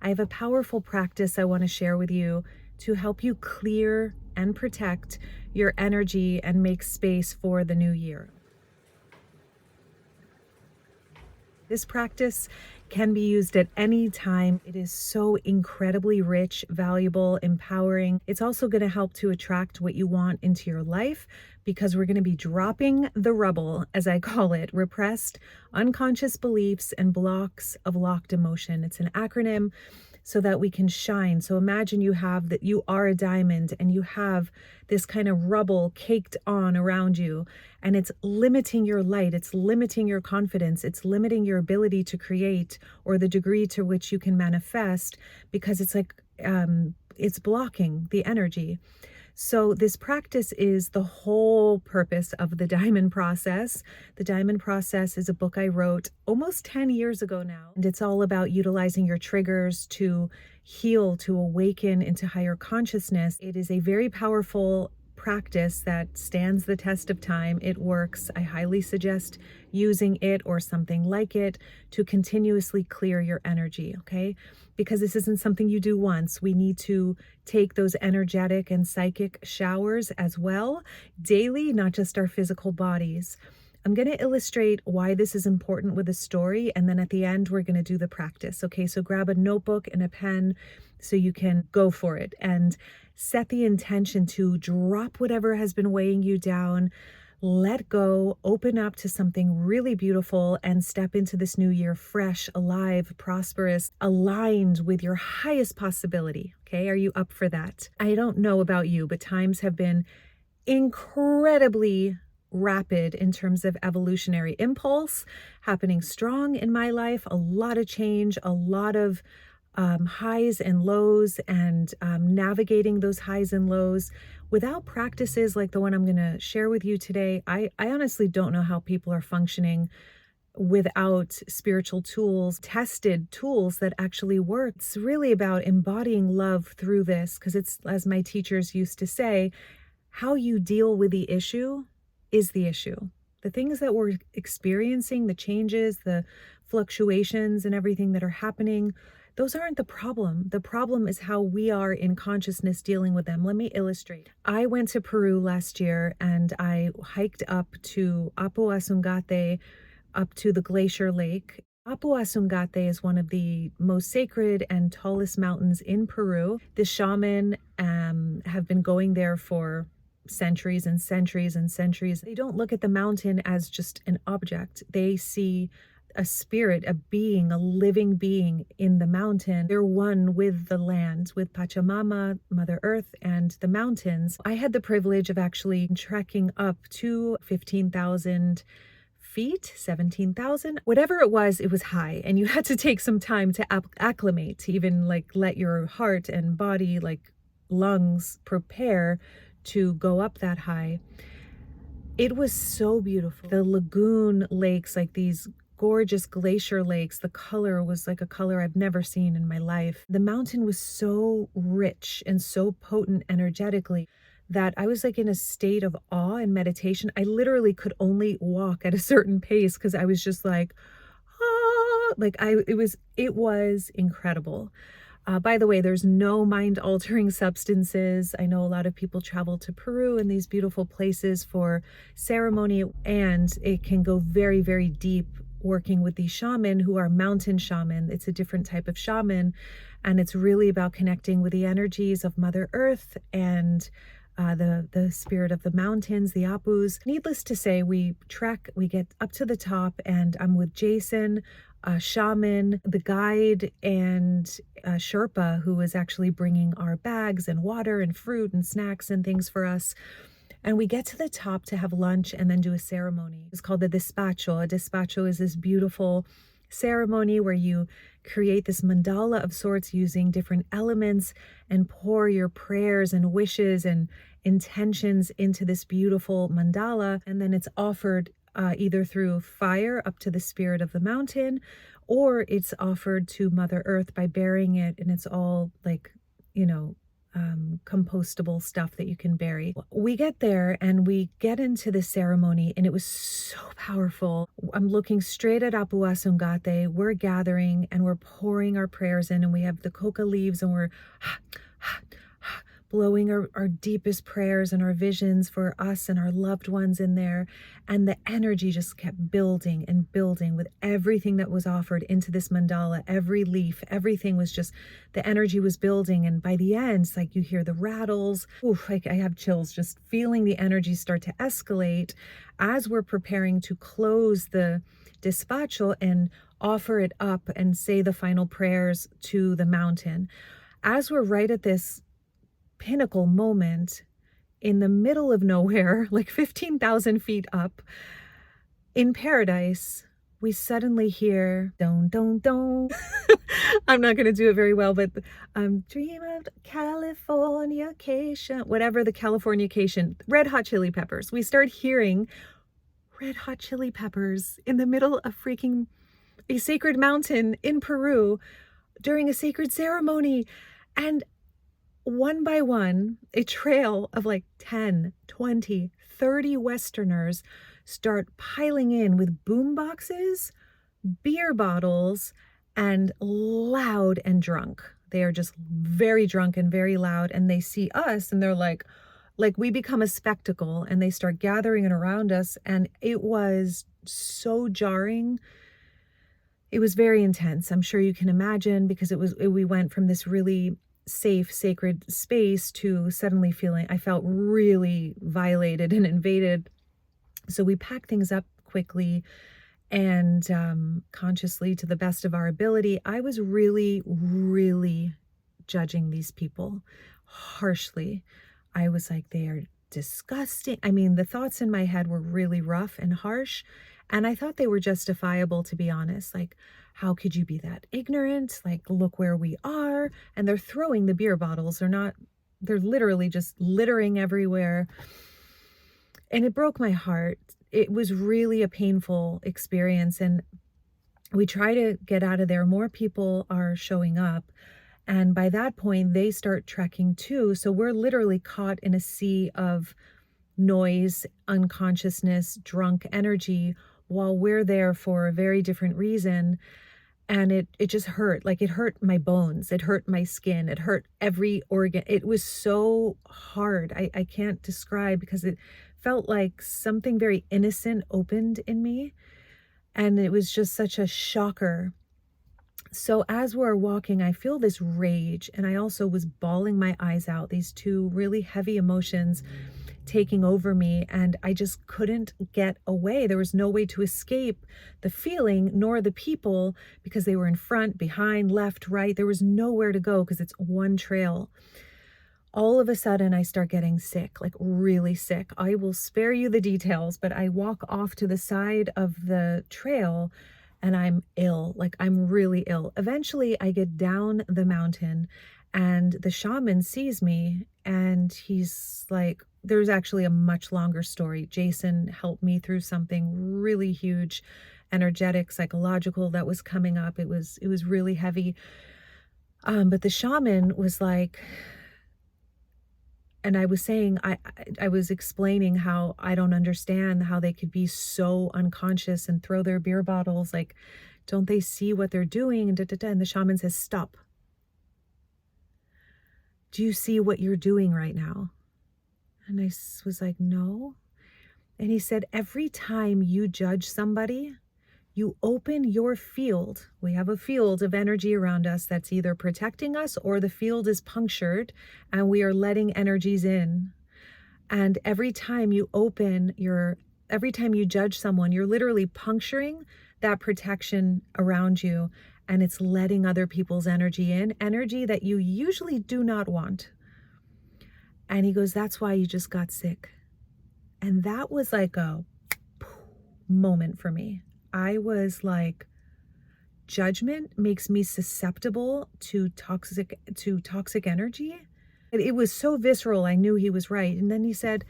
I have a powerful practice I want to share with you to help you clear and protect your energy and make space for the new year. This practice can be used at any time. It is so incredibly rich, valuable, empowering. It's also going to help to attract what you want into your life because we're going to be dropping the rubble, as I call it, repressed unconscious beliefs and blocks of locked emotion. It's an acronym so that we can shine. So imagine you are a diamond and you have this kind of rubble caked on around you, and it's limiting your light, it's limiting your confidence, it's limiting your ability to create or the degree to which you can manifest, because it's like it's blocking the energy. So this practice is the whole purpose of the Diamond Process. The Diamond Process is a book I wrote almost 10 years ago now, and it's all about utilizing your triggers to heal, to awaken into higher consciousness. It is a very powerful practice that stands the test of time. It works. I highly suggest using it or something like it to continuously clear your energy, okay? Because this isn't something you do once. We need to take those energetic and psychic showers as well daily, not just our physical bodies. I'm going to illustrate why this is important with a story, and then at the end, we're going to do the practice. Okay, so grab a notebook and a pen so you can go for it and set the intention to drop whatever has been weighing you down, let go, open up to something really beautiful, and step into this new year fresh, alive, prosperous, aligned with your highest possibility. Okay, are you up for that? I don't know about you, but times have been incredibly rapid in terms of evolutionary impulse happening strong in my life, a lot of change, a lot of highs and lows, and navigating those highs and lows without practices like the one I'm going to share with you today. I honestly don't know how people are functioning without spiritual tools, tested tools that actually work. It's really about embodying love through this, because it's, as my teachers used to say, how you deal with the issue is the issue. The things that we're experiencing, the changes, the fluctuations and everything that are happening, those aren't the problem. The problem is how we are in consciousness dealing with them. Let me illustrate. I went to Peru last year and I hiked up to Apu Asungate, up to the glacier lake. Apu Asungate is one of the most sacred and tallest mountains in Peru. The shaman have been going there for centuries and centuries and centuries. They don't look at the mountain as just an object. They see a spirit, a being, a living being in the mountain. They're one with the land, with Pachamama, Mother Earth, and the mountains. I had the privilege of actually trekking up to 15,000 feet, 17,000, whatever it was high. And you had to take some time to acclimate, to even like let your heart and body, like lungs, prepare to go up that high. It was so beautiful. The lagoon lakes, like these gorgeous glacier lakes, the color was like a color I've never seen in my life. The mountain was so rich and so potent energetically that I was like in a state of awe and meditation. I literally could only walk at a certain pace because I was just like, ah, like it was incredible. By the way, there's no mind-altering substances. I know a lot of people travel to Peru and these beautiful places for ceremony, and it can go very, very deep working with these shaman who are mountain shaman. It's a different type of shaman, and it's really about connecting with the energies of Mother Earth and the spirit of the mountains, the Apus. Needless to say, we trek, we get up to the top, and I'm with Jason, shaman, the guide, and Sherpa, who is actually bringing our bags and water and fruit and snacks and things for us. And we get to the top to have lunch and then do a ceremony. It's called the despacho. A despacho is this beautiful ceremony where you create this mandala of sorts using different elements and pour your prayers and wishes and intentions into this beautiful mandala. And then it's offered either through fire up to the spirit of the mountain, or it's offered to Mother Earth by burying it. And it's all like, compostable stuff that you can bury. We get there and we get into the ceremony, and it was so powerful. I'm looking straight at Apu Asungate. We're gathering and we're pouring our prayers in, and we have the coca leaves, and we're blowing our deepest prayers and our visions for us and our loved ones in there. And the energy just kept building and building with everything that was offered into this mandala. Every leaf, everything was just, the energy was building. And by the end, it's like you hear the rattles. Oof, I have chills just feeling the energy start to escalate as we're preparing to close the despacho and offer it up and say the final prayers to the mountain. As we're right at this pinnacle moment in the middle of nowhere, like 15,000 feet up in paradise, we suddenly hear don don don. I'm not going to do it very well, but dream of Californication, whatever the Californication, Red Hot Chili Peppers. We start hearing Red Hot Chili Peppers in the middle of freaking a sacred mountain in Peru during a sacred ceremony. And one by one, a trail of like 10, 20, 30 Westerners start piling in with boom boxes, beer bottles, and loud and drunk. They are just very drunk and very loud, and they see us and they're like we become a spectacle, and they start gathering around us, and it was so jarring. It was very intense. I'm sure you can imagine, because we went from this really safe, sacred space to suddenly I felt really violated and invaded. So we packed things up quickly and consciously, to the best of our ability. I was really, really judging these people harshly. I was like, they are disgusting. I mean, the thoughts in my head were really rough and harsh, and I thought they were justifiable, to be honest. Like, how could you be that ignorant? Like, look where we are. And they're throwing the beer bottles. They're literally just littering everywhere. And it broke my heart. It was really a painful experience. And we try to get out of there. More people are showing up. And by that point, they start trekking too. So we're literally caught in a sea of noise, unconsciousness, drunk energy, while we're there for a very different reason. And it just hurt. Like, it hurt my bones. It hurt my skin. It hurt every organ. It was so hard. I can't describe, because it felt like something very innocent opened in me. And it was just such a shocker. So as we're walking, I feel this rage, and I also was bawling my eyes out, these two really heavy emotions taking over me, and I just couldn't get away. There was no way to escape the feeling, nor the people, because they were in front, behind, left, right. There was nowhere to go because it's one trail. All of a sudden, I start getting sick, like really sick. I will spare you the details, but I walk off to the side of the trail and I'm ill, like I'm really ill. Eventually, I get down the mountain and the shaman sees me, and he's like, there's actually a much longer story. Jason helped me through something really huge, energetic, psychological, that was coming up. It was really heavy. But the shaman was like, and I was saying, I was explaining how I don't understand how they could be so unconscious and throw their beer bottles. Like, don't they see what they're doing? And, and the shaman says, stop. Do you see what you're doing right now? And I was like, no. And he said, every time you judge somebody, you open your field. We have a field of energy around us that's either protecting us, or the field is punctured and we are letting energies in. And every time you judge someone, you're literally puncturing that protection around you, and it's letting other people's energy in, energy that you usually do not want. And he goes, that's why you just got sick. And that was like a moment for me. I was like, judgment makes me susceptible to toxic energy. It was so visceral. I knew he was right. And then he said,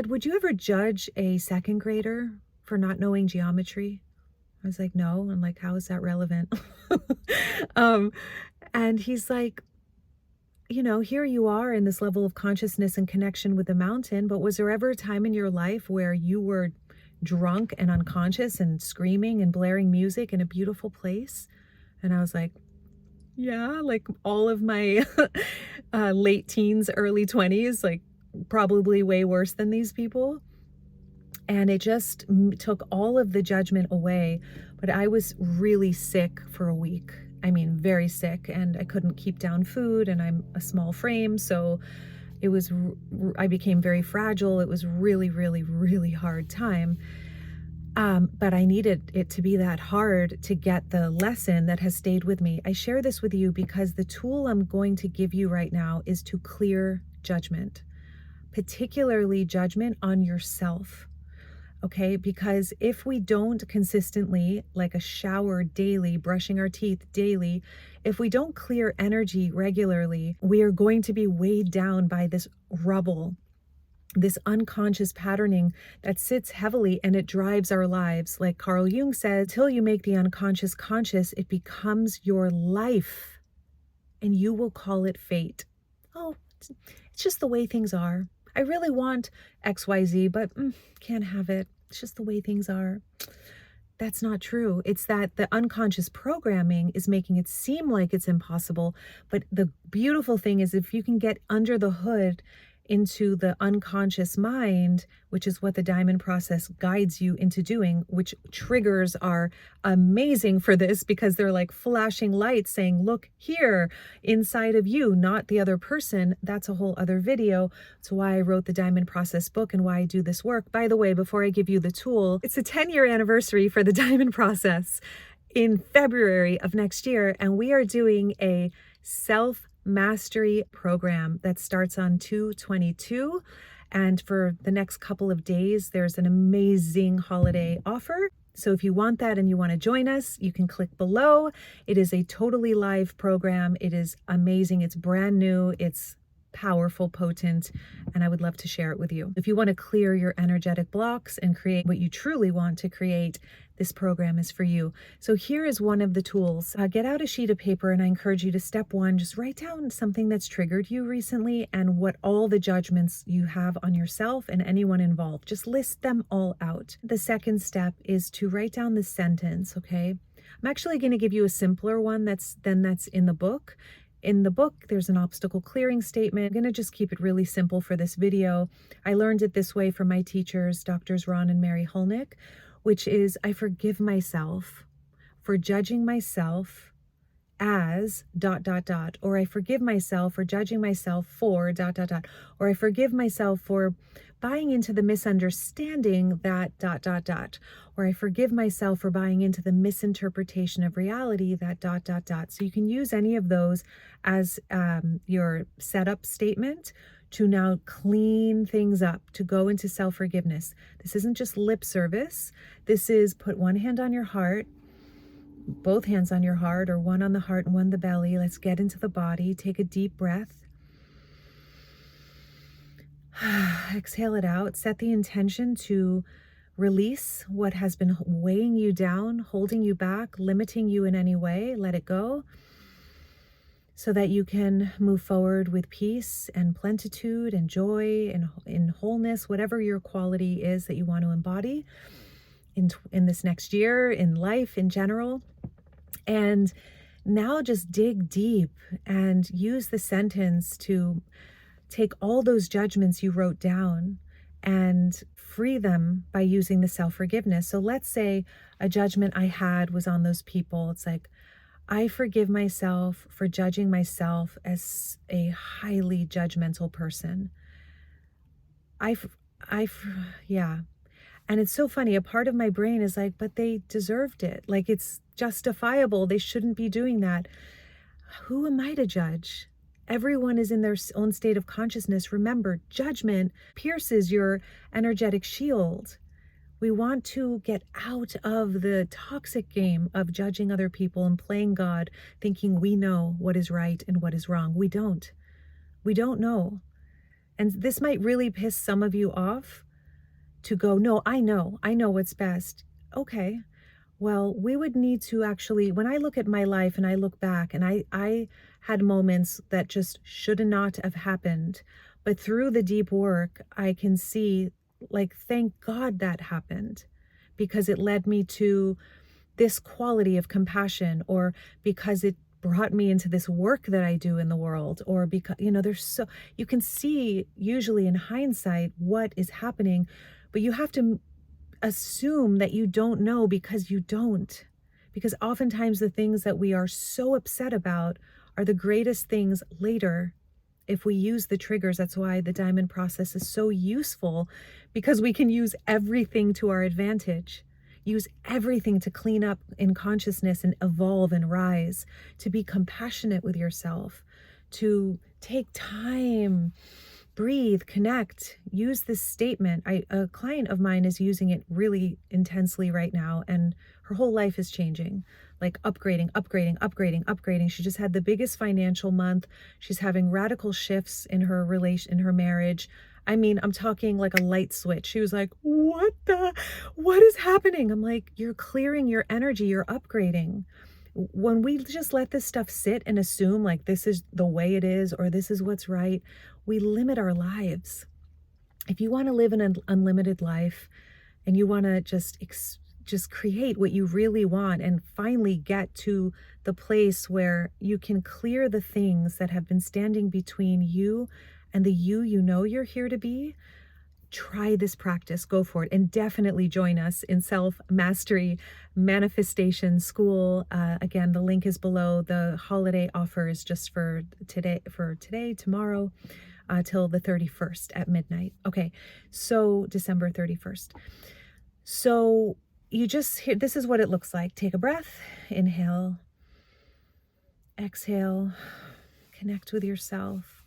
would you ever judge a second grader for not knowing geometry? I was like, no. I'm like, how is that relevant? And he's like, here you are in this level of consciousness and connection with the mountain, but was there ever a time in your life where you were drunk and unconscious and screaming and blaring music in a beautiful place? And I was like, yeah, like all of my late teens, early 20s, like probably way worse than these people. And it just took all of the judgment away. But I was really sick for a week. I mean, very sick, and I couldn't keep down food, and I'm a small frame. So I became very fragile. It was really, really, really hard time. But I needed it to be that hard to get the lesson that has stayed with me. I share this with you because the tool I'm going to give you right now is to clear judgment, particularly judgment on yourself. Okay, because if we don't consistently, like a shower daily, brushing our teeth daily, if we don't clear energy regularly, we are going to be weighed down by this rubble, this unconscious patterning that sits heavily, and it drives our lives. Like Carl Jung said, till you make the unconscious conscious, it becomes your life and you will call it fate. Oh, it's just the way things are. I really want XYZ, but can't have it. It's just the way things are. That's not true. It's that the unconscious programming is making it seem like it's impossible. But the beautiful thing is if you can get under the hood into the unconscious mind, which is what the diamond process guides you into doing, which triggers are amazing for this because they're like flashing lights saying, look here inside of you, not the other person. That's a whole other video. It's why I wrote the diamond process book and why I do this work. By the way, before I give you the tool, it's a 10-year anniversary for the diamond process in February of next year. And we are doing a self-mastery program that starts on 2/22. And for the next couple of days, there's an amazing holiday offer. So if you want that and you want to join us, you can click below. It is a totally live program. It is amazing. It's brand new. It's powerful, potent, and I would love to share it with you. If you want to clear your energetic blocks and create what you truly want to create, this program is for you. So here is one of the tools. Get out a sheet of paper, and I encourage you to step one, just write down something that's triggered you recently and what all the judgments you have on yourself and anyone involved. Just list them all out. The second step is to write down the sentence, okay? I'm actually going to give you a simpler one that's in the book. In the book, there's an obstacle clearing statement. I'm going to just keep it really simple for this video. I learned it this way from my teachers, Doctors Ron and Mary Hulnick, which is I forgive myself for judging myself as ... or I forgive myself for judging myself for ... or I forgive myself for buying into the misunderstanding that ... or I forgive myself for buying into the misinterpretation of reality that ... So you can use any of those as your setup statement to now clean things up, to go into self-forgiveness. This isn't just lip service. This is put one hand on your heart, both hands on your heart, or one on the heart and one the belly. Let's get into the body. Take a deep breath. Exhale it out. Set the intention to release what has been weighing you down, holding you back, limiting you in any way. Let it go so that you can move forward with peace and plenitude and joy and in wholeness, whatever your quality is that you want to embody in this next year, in life in general. And now just dig deep and use the sentence to take all those judgments you wrote down and free them by using the self-forgiveness. So let's say a judgment I had was on those people. It's like, I forgive myself for judging myself as a highly judgmental person. Yeah. And it's so funny. A part of my brain is like, but they deserved it. Like, it's justifiable. They shouldn't be doing that. Who am I to judge? Everyone is in their own state of consciousness. Remember, judgment pierces your energetic shield. We want to get out of the toxic game of judging other people and playing God, thinking we know what is right and what is wrong. We don't. We don't know. And this might really piss some of you off to go, no, I know what's best. Okay. Well, we would need to actually, when I look at my life and I look back and I had moments that just should not have happened. But through the deep work, I can see, like, thank God that happened, because it led me to this quality of compassion, or because it brought me into this work that I do in the world, or because, there's so, you can see usually in hindsight what is happening, but you have to assume that you don't know, because you don't. Because oftentimes the things that we are so upset about are the greatest things later if we use the triggers. That's why the diamond process is so useful, because we can use everything to our advantage. Use everything to clean up in consciousness and evolve and rise, to be compassionate with yourself, to take time, breathe, connect. Use this statement. A client of mine is using it really intensely right now, and her whole life is changing, like upgrading, upgrading, upgrading, upgrading. She just had the biggest financial month. She's having radical shifts in her in her marriage. I mean, I'm talking like a light switch. She was like, what is happening? I'm like, you're clearing your energy, you're upgrading. When we just let this stuff sit and assume like this is the way it is, or this is what's right, we limit our lives. If you want to live an unlimited life, and you want to just create what you really want, and finally get to the place where you can clear the things that have been standing between you and the you know you're here to be, try this practice, go for it, and definitely join us in Self-Mastery Manifestation School. Again, the link is below. The holiday offers just for today, tomorrow, till the 31st at midnight. Okay, so December 31st. So you just hear, this is what it looks like. Take a breath, inhale, exhale, connect with yourself.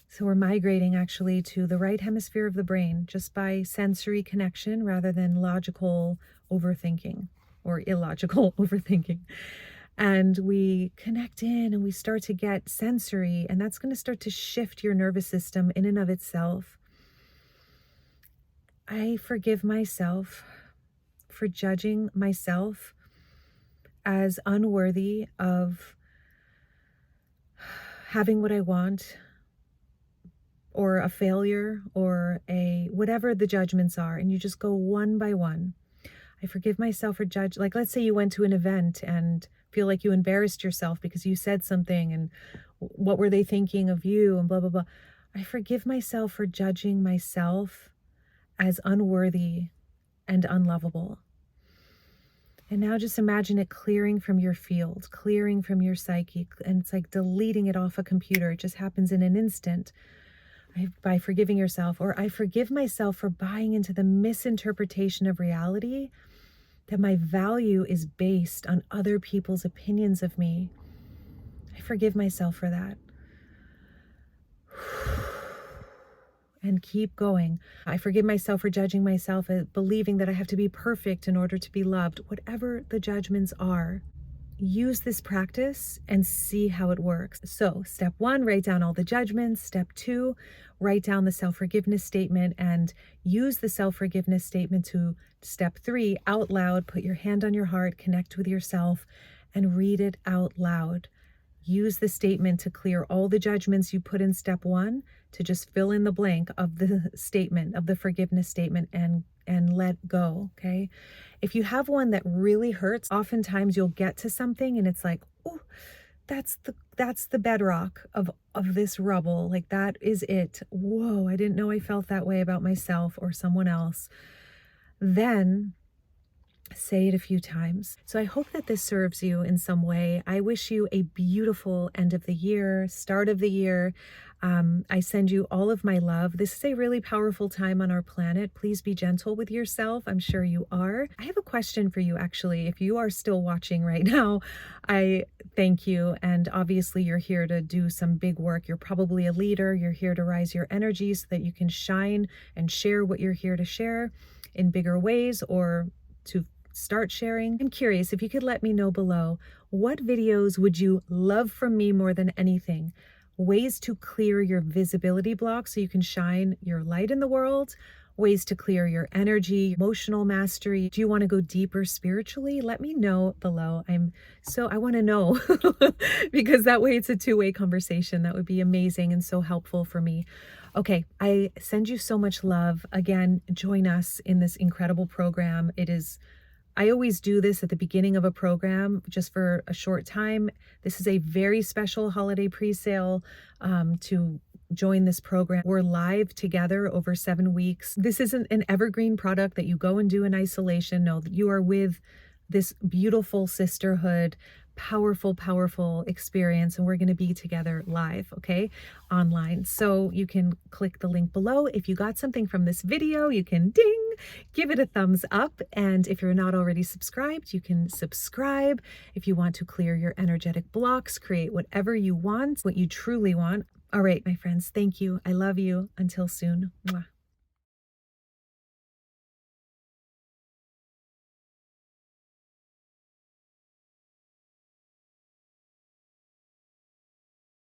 So we're migrating actually to the right hemisphere of the brain, just by sensory connection rather than logical overthinking or illogical overthinking. And we connect in and we start to get sensory, and that's going to start to shift your nervous system in and of itself. I forgive myself for judging myself as unworthy of having what I want, or a failure, or a whatever the judgments are, and you just go one by one. I forgive myself for like, let's say you went to an event and feel like you embarrassed yourself because you said something, and what were they thinking of you, and blah, blah, blah. I forgive myself for judging myself as unworthy and unlovable. And now just imagine it clearing from your field, clearing from your psyche, and it's like deleting it off a computer. It just happens in an instant. By forgiving yourself. Or I forgive myself for buying into the misinterpretation of reality that my value is based on other people's opinions of me. I forgive myself for that. And keep going. I forgive myself for judging myself, believing that I have to be perfect in order to be loved. Whatever the judgments are, use this practice and see how it works. So step 1, write down all the judgments. Step 2, write down the self-forgiveness statement, and use the self-forgiveness statement to step 3, out loud. Put your hand on your heart, connect with yourself, and read it out loud. Use the statement to clear all the judgments you put in step 1, to just fill in the blank of the statement, of the forgiveness statement, and let go, okay? If you have one that really hurts, oftentimes you'll get to something and it's like, oh, that's the bedrock of this rubble. Like, that is it. Whoa, I didn't know I felt that way about myself or someone else. Then say it a few times. So I hope that this serves you in some way. I wish you a beautiful end of the year, start of the year. I send you all of my love. This is a really powerful time on our planet. Please be gentle with yourself. I'm sure you are. I have a question for you, actually. If you are still watching right now, I thank you. And obviously you're here to do some big work. You're probably a leader. You're here to rise your energy so that you can shine and share what you're here to share in bigger ways, or to start sharing. I'm curious if you could let me know below, what videos would you love from me more than anything? Ways to clear your visibility block so you can shine your light in the world, ways to clear your energy, emotional mastery. Do you want to go deeper spiritually? Let me know below. I want to know because that way it's a two-way conversation. That would be amazing and so helpful for me. Okay, I send you so much love. Again, join us in this incredible program. I always do this at the beginning of a program just for a short time. This is a very special holiday pre-sale to join this program. We're live together over 7 weeks. This isn't an evergreen product that you go and do in isolation. No, you are with this beautiful sisterhood, powerful, powerful experience. And we're going to be together live, okay, online. So you can click the link below. If you got something from this video, you can ding, give it a thumbs up. And if you're not already subscribed, you can subscribe. If you want to clear your energetic blocks, create whatever you want, what you truly want. All right, my friends, thank you. I love you. Until soon. Mwah.